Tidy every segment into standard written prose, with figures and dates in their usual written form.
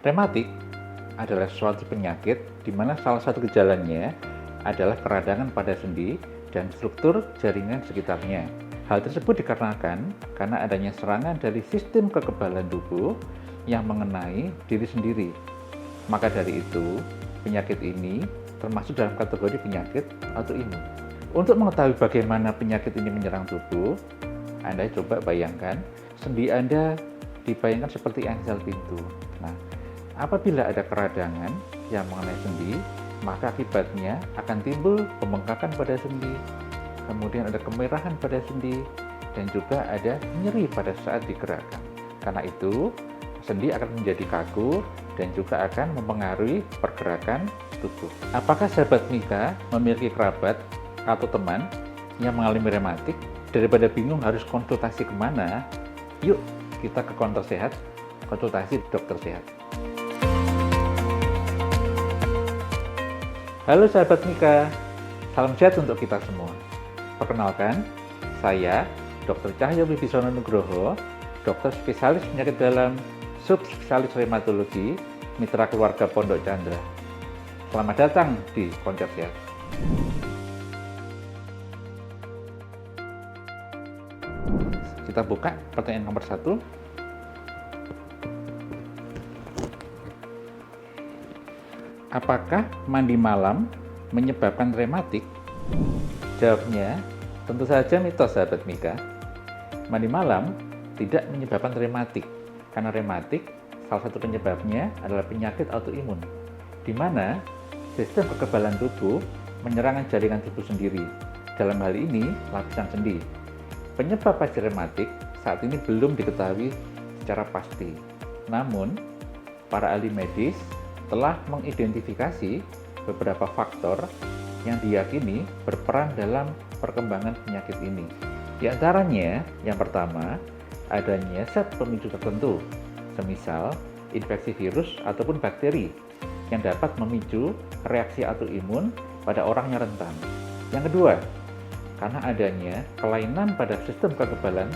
Rematik adalah suatu penyakit di mana salah satu gejalanya adalah peradangan pada sendi dan struktur jaringan sekitarnya. Hal tersebut dikarenakan karena adanya serangan dari sistem kekebalan tubuh yang mengenai diri sendiri. Maka dari itu, penyakit ini termasuk dalam kategori penyakit autoimun. Untuk mengetahui bagaimana penyakit ini menyerang tubuh, Anda coba bayangkan sendi Anda dibayangkan seperti engsel pintu. Nah, apabila ada keradangan yang mengenai sendi, maka akibatnya akan timbul pembengkakan pada sendi, kemudian ada kemerahan pada sendi, dan juga ada nyeri pada saat digerakkan. Karena itu, sendi akan menjadi kaku dan juga akan mempengaruhi pergerakan tubuh. Apakah sahabat Mika memiliki kerabat atau teman yang mengalami rematik? Daripada bingung harus konsultasi kemana, yuk kita ke counter sehat, konsultasi dokter sehat. Halo sahabat Mika, salam sehat untuk kita semua. Perkenalkan, saya Dr. Cahyo Wibisono Nugroho, dokter spesialis penyakit dalam, subspesialis reumatologi, mitra keluarga Pondok Chandra. Selamat datang di Konser Sehat. Kita buka pertanyaan nomor 1. Apakah mandi malam menyebabkan rematik? Jawabnya, tentu saja mitos sahabat Mika. Mandi malam tidak menyebabkan rematik, karena rematik salah satu penyebabnya adalah penyakit autoimun, di mana sistem kekebalan tubuh menyerang jaringan tubuh sendiri. Dalam hal ini, lapisan sendi. Penyebab pasti rematik saat ini belum diketahui secara pasti. Namun, para ahli medis telah mengidentifikasi beberapa faktor yang diyakini berperan dalam perkembangan penyakit ini. Di antaranya, yang pertama, adanya zat pemicu tertentu, semisal infeksi virus ataupun bakteri yang dapat memicu reaksi autoimun pada orang yang rentan. Yang kedua, karena adanya kelainan pada sistem kekebalan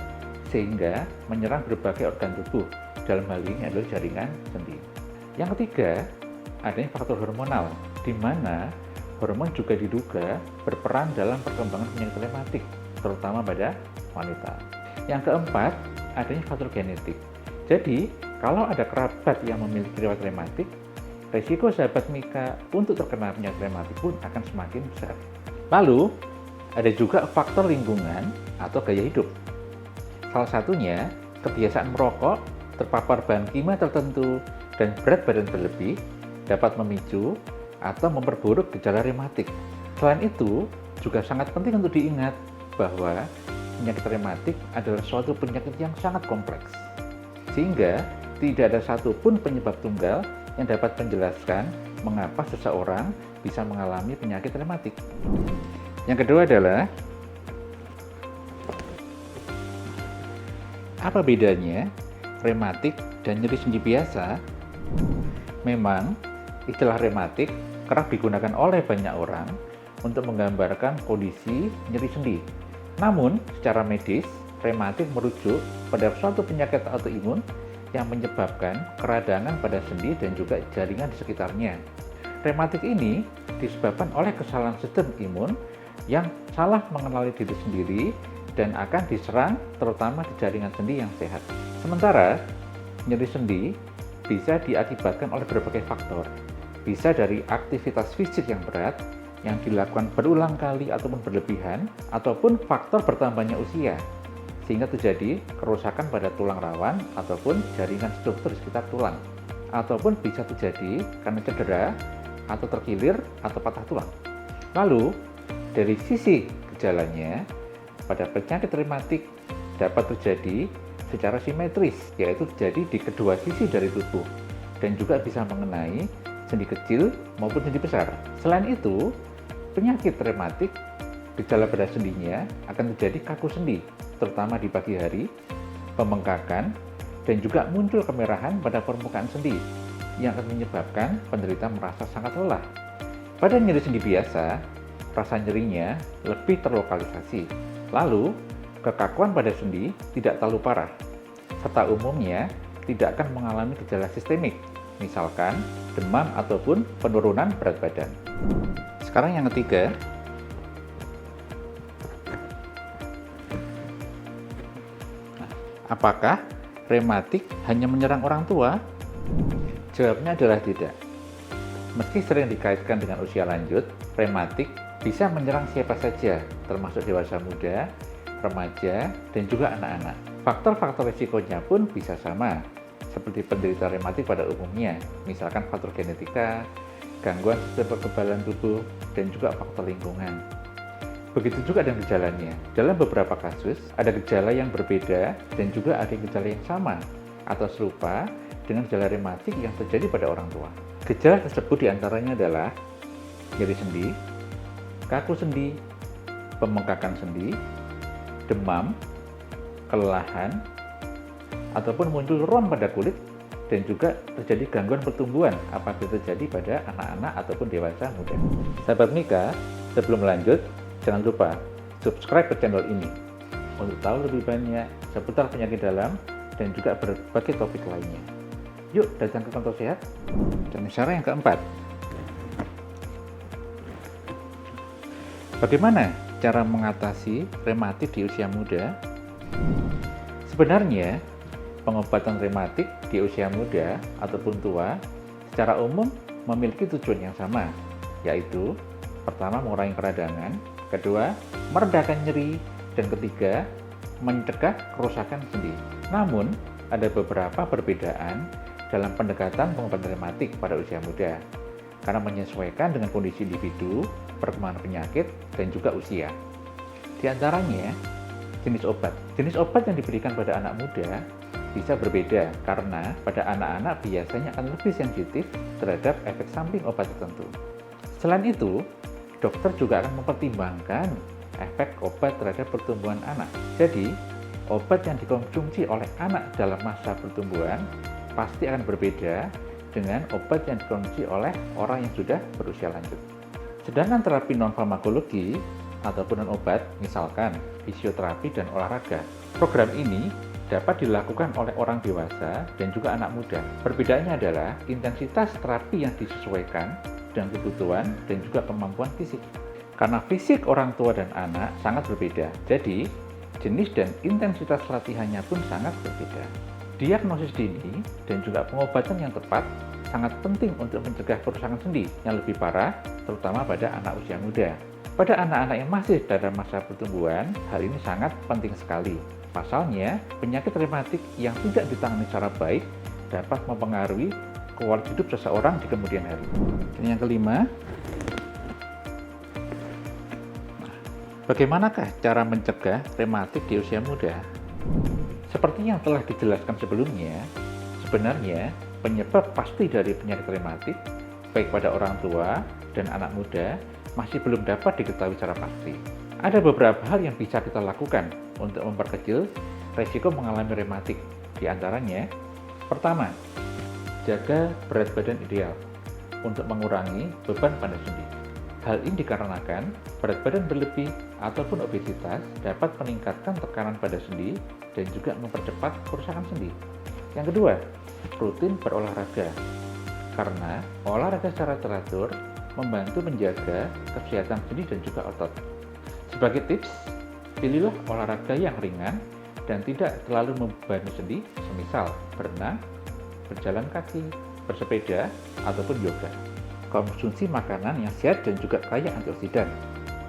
sehingga menyerang berbagai organ tubuh, dalam hal ini adalah jaringan sendi. Yang ketiga, adanya faktor hormonal, di mana hormon juga diduga berperan dalam perkembangan penyakit rematik, terutama pada wanita. Yang keempat, adanya faktor genetik. Jadi, kalau ada kerabat yang memiliki riwayat rematik, risiko sahabat Mika untuk terkena penyakit rematik pun akan semakin besar. Lalu, ada juga faktor lingkungan atau gaya hidup. Salah satunya, kebiasaan merokok, terpapar bahan kimia tertentu, dan berat badan berlebih dapat memicu atau memperburuk gejala rematik. Selain itu, juga sangat penting untuk diingat bahwa penyakit rematik adalah suatu penyakit yang sangat kompleks, sehingga tidak ada satupun penyebab tunggal yang dapat menjelaskan mengapa seseorang bisa mengalami penyakit rematik. Yang kedua adalah, apa bedanya rematik dan nyeri sendi biasa? Memang, istilah rematik kerap digunakan oleh banyak orang untuk menggambarkan kondisi nyeri sendi. Namun, secara medis, rematik merujuk pada suatu penyakit autoimun yang menyebabkan keradangan pada sendi dan juga jaringan di sekitarnya. Rematik ini disebabkan oleh kesalahan sistem imun yang salah mengenali diri sendiri dan akan diserang terutama di jaringan sendi yang sehat. Sementara, nyeri sendi bisa diakibatkan oleh berbagai faktor. Bisa dari aktivitas fisik yang berat, yang dilakukan berulang kali ataupun berlebihan, ataupun faktor bertambahnya usia, sehingga terjadi kerusakan pada tulang rawan ataupun jaringan struktur di sekitar tulang. Ataupun bisa terjadi karena cedera, atau terkilir, atau patah tulang. Lalu, dari sisi gejalanya, pada penyakit rematik dapat terjadi secara simetris, yaitu terjadi di kedua sisi dari tubuh, dan juga bisa mengenai sendi kecil maupun sendi besar. Selain itu, penyakit rematik, gejala pada sendinya akan terjadi kaku sendi, terutama di pagi hari, pembengkakan, dan juga muncul kemerahan pada permukaan sendi, yang akan menyebabkan penderita merasa sangat lelah. Pada nyeri sendi biasa, rasa nyerinya lebih terlokalisasi. Lalu, kekakuan pada sendi tidak terlalu parah, serta umumnya tidak akan mengalami gejala sistemik misalkan demam ataupun penurunan berat badan. Sekarang yang ketiga, apakah rematik hanya menyerang orang tua? Jawabnya adalah tidak. Meski sering dikaitkan dengan usia lanjut, rematik bisa menyerang siapa saja, termasuk dewasa muda, remaja, dan juga anak-anak. Faktor-faktor risikonya pun bisa sama, seperti penderita rematik pada umumnya, misalkan faktor genetika, gangguan sistem kekebalan tubuh, dan juga faktor lingkungan. Begitu juga dengan gejalanya. Dalam beberapa kasus, ada gejala yang berbeda dan juga ada gejala yang sama atau serupa dengan gejala rematik yang terjadi pada orang tua. Gejala tersebut diantaranya adalah nyeri sendi, kaku sendi, pembengkakan sendi, demam, kelelahan, ataupun muncul rom pada kulit, dan juga terjadi gangguan pertumbuhan apabila terjadi pada anak-anak ataupun dewasa muda. Sahabat Mika, sebelum lanjut, jangan lupa subscribe ke channel ini untuk tahu lebih banyak seputar penyakit dalam dan juga berbagai topik lainnya. Yuk datang ke kantor sehat. Dan cara yang keempat, bagaimana cara mengatasi rematik di usia muda? Sebenarnya, pengobatan rematik di usia muda ataupun tua secara umum memiliki tujuan yang sama, yaitu pertama mengurangi peradangan, kedua meredakan nyeri, dan ketiga mencegah kerusakan sendi. Namun, ada beberapa perbedaan dalam pendekatan pengobatan rematik pada usia muda karena menyesuaikan dengan kondisi individu, perkembangan penyakit, dan juga usia. Di antaranya, jenis obat. Jenis obat yang diberikan pada anak muda bisa berbeda karena pada anak-anak biasanya akan lebih sensitif terhadap efek samping obat tertentu. Selain itu, dokter juga akan mempertimbangkan efek obat terhadap pertumbuhan anak. Jadi, obat yang dikonsumsi oleh anak dalam masa pertumbuhan pasti akan berbeda dengan obat yang dikonsumsi oleh orang yang sudah berusia lanjut. Sedangkan terapi non-farmakologi ataupun non-obat, misalkan fisioterapi dan olahraga, program ini dapat dilakukan oleh orang dewasa dan juga anak muda. Perbedaannya adalah intensitas terapi yang disesuaikan dengan kebutuhan dan juga kemampuan fisik. Karena fisik orang tua dan anak sangat berbeda, jadi jenis dan intensitas latihannya pun sangat berbeda. Diagnosis dini dan juga pengobatan yang tepat sangat penting untuk mencegah kerusakan sendi yang lebih parah, terutama pada anak usia muda. Pada anak-anak yang masih dalam masa pertumbuhan, hal ini sangat penting sekali. Pasalnya, penyakit rematik yang tidak ditangani secara baik dapat mempengaruhi kualitas hidup seseorang di kemudian hari. Dan yang kelima, bagaimanakah cara mencegah rematik di usia muda? Seperti yang telah dijelaskan sebelumnya, sebenarnya penyebab pasti dari penyakit rematik, baik pada orang tua dan anak muda, masih belum dapat diketahui secara pasti. Ada beberapa hal yang bisa kita lakukan untuk memperkecil risiko mengalami rematik. Di antaranya, pertama, jaga berat badan ideal untuk mengurangi beban pada sendi. Hal ini dikarenakan berat badan berlebih ataupun obesitas dapat meningkatkan tekanan pada sendi dan juga mempercepat kerusakan sendi. Yang kedua, rutin berolahraga. Karena olahraga secara teratur membantu menjaga kesehatan sendi dan juga otot. Sebagai tips, pilihlah olahraga yang ringan dan tidak terlalu membebani sendi, semisal berenang, berjalan kaki, bersepeda, ataupun yoga. Konsumsi makanan yang sehat dan juga kaya antioksidan,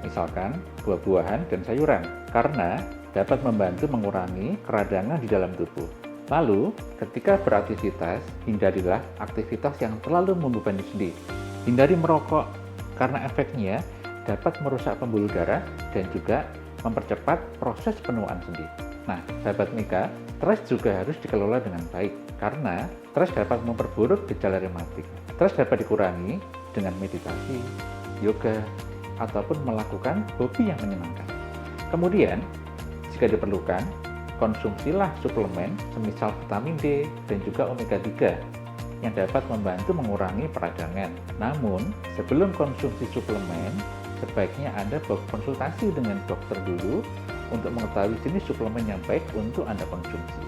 misalkan buah-buahan dan sayuran, karena dapat membantu mengurangi keradangan di dalam tubuh. Lalu, ketika beraktivitas, hindarilah aktivitas yang terlalu membebani sendi. Hindari merokok, karena efeknya dapat merusak pembuluh darah dan juga mempercepat proses penuaan sendi. Nah, sahabat Mika, stres juga harus dikelola dengan baik, karena stres dapat memperburuk gejala rematik. Stres dapat dikurangi dengan meditasi, yoga, ataupun melakukan hobi yang menyenangkan. Kemudian, jika diperlukan, konsumsilah suplemen semisal vitamin D dan juga omega 3 yang dapat membantu mengurangi peradangan. Namun, sebelum konsumsi suplemen, sebaiknya Anda berkonsultasi dengan dokter dulu untuk mengetahui jenis suplemen yang baik untuk Anda konsumsi.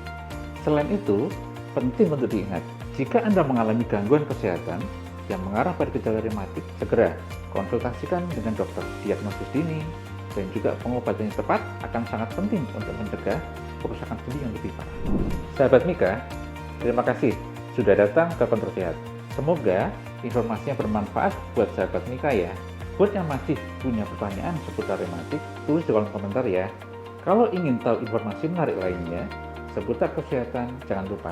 Selain itu, penting untuk diingat, Jika Anda mengalami gangguan kesehatan yang mengarah pada gejala rematik, segera konsultasikan dengan dokter. Diagnosis dini dan juga pengobatan yang tepat akan sangat penting untuk mencegah kerusakan sendi yang lebih parah. Sahabat Mika, terima kasih sudah datang ke Kontrol Sehat. Semoga informasinya bermanfaat buat sahabat Mika ya. Buat yang masih punya pertanyaan seputar rematik, tulis di kolom komentar ya. Kalau ingin tahu informasi menarik lainnya seputar kesehatan, jangan lupa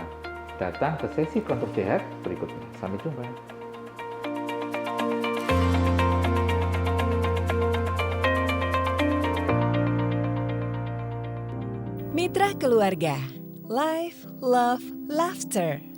datang ke sesi Kontrol Sehat berikutnya. Sampai jumpa. Mitra Keluarga, Life, Love, Laughter.